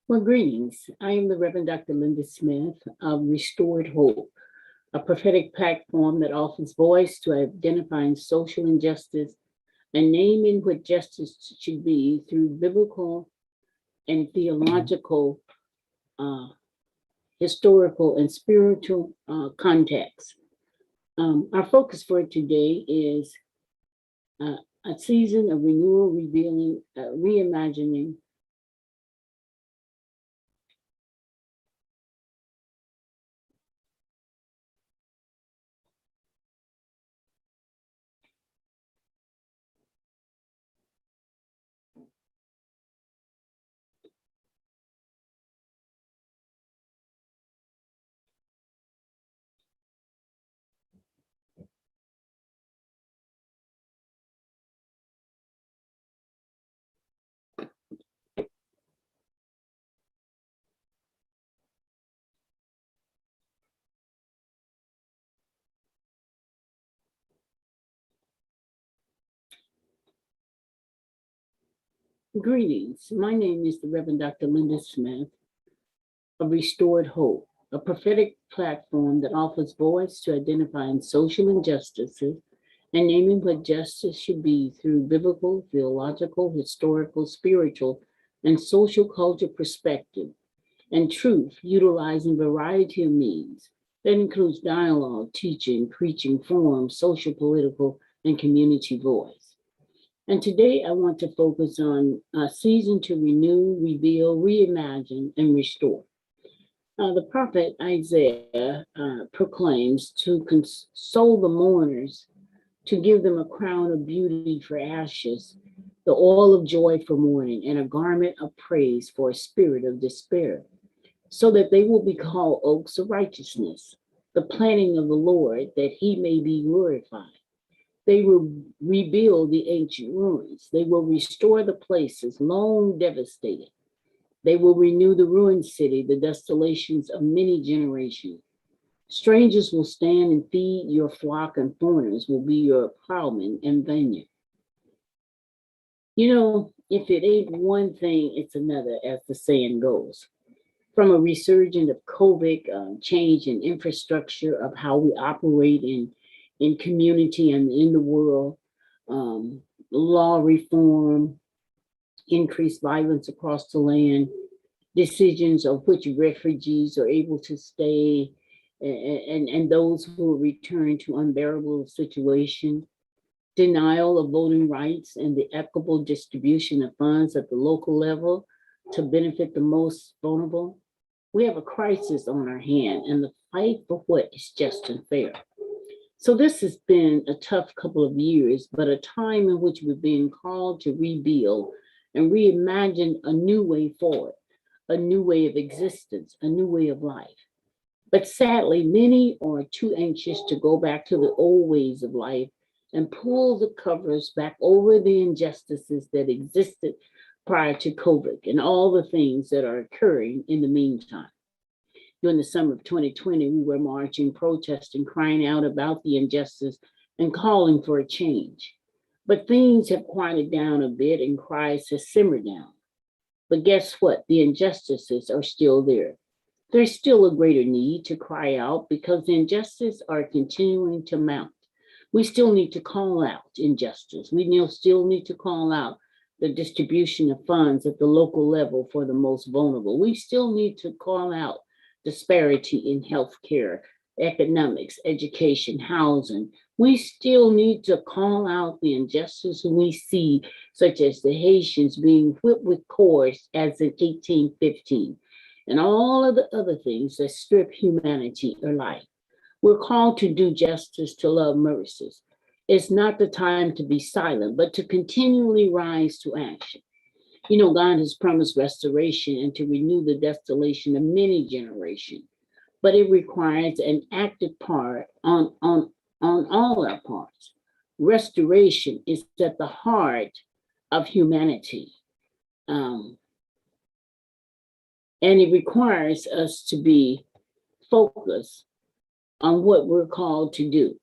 Well, greetings. I am the Reverend Dr. Linda Smith of Restored Hope, a prophetic platform that offers voice to identifying social injustice and naming what justice should be through biblical and theological, uh, historical, and spiritual context. Our focus for today is uh, a season of renewal, revealing, reimagining. Greetings. My name is the Reverend Dr. Linda Smith of Restored Hope, a prophetic platform that offers voice to identifying social injustices and naming what justice should be through biblical, theological, historical, spiritual, and social culture perspective and truth, utilizing variety of means. That includes dialogue, teaching, preaching, forums, social, political, and community voice. And today I want to focus on a season to renew, reveal, reimagine, and restore. The prophet Isaiah proclaims to console the mourners, to give them a crown of beauty for ashes, the oil of joy for mourning, and a garment of praise for a spirit of despair, so that they will be called oaks of righteousness, the planting of the Lord, that he may be glorified. They will rebuild the ancient ruins. They will restore the places long devastated. They will renew the ruined city, the desolations of many generations. Strangers will stand and feed your flock, and foreigners will be your plowmen and vineyard. If it ain't one thing, it's another, as the saying goes. From a resurgence of COVID, change in infrastructure of how we operate in community and in the world, law reform, increased violence across the land, decisions of which refugees are able to stay, and those who will return to unbearable situations, denial of voting rights, and the equitable distribution of funds at the local level to benefit the most vulnerable. We have a crisis on our hand, and the fight for what is just and fair. So this has been a tough couple of years, but a time in which we're being called to rebuild and reimagine a new way forward, a new way of existence, a new way of life. But sadly, many are too anxious to go back to the old ways of life and pull the covers back over the injustices that existed prior to COVID and all the things that are occurring in the meantime. During the summer of 2020, we were marching, protesting, crying out about the injustice and calling for a change. But things have quieted down a bit and cries have simmered down. But guess what? The injustices are still there. There's still a greater need to cry out because the injustices are continuing to mount. We still need to call out injustice. We still need to call out the distribution of funds at the local level for the most vulnerable. We still need to call out disparity in healthcare, economics, education, housing. We still need to call out the injustice we see, such as the Haitians being whipped with cords as in 1815, and all of the other things that strip humanity or life. We're called to do justice, to love mercies. It's not the time to be silent, but to continually rise to action. God has promised restoration and to renew the desolation of many generations, but it requires an active part on all our parts. Restoration is at the heart of humanity. Um, and it requires us to be focused on what we're called to do.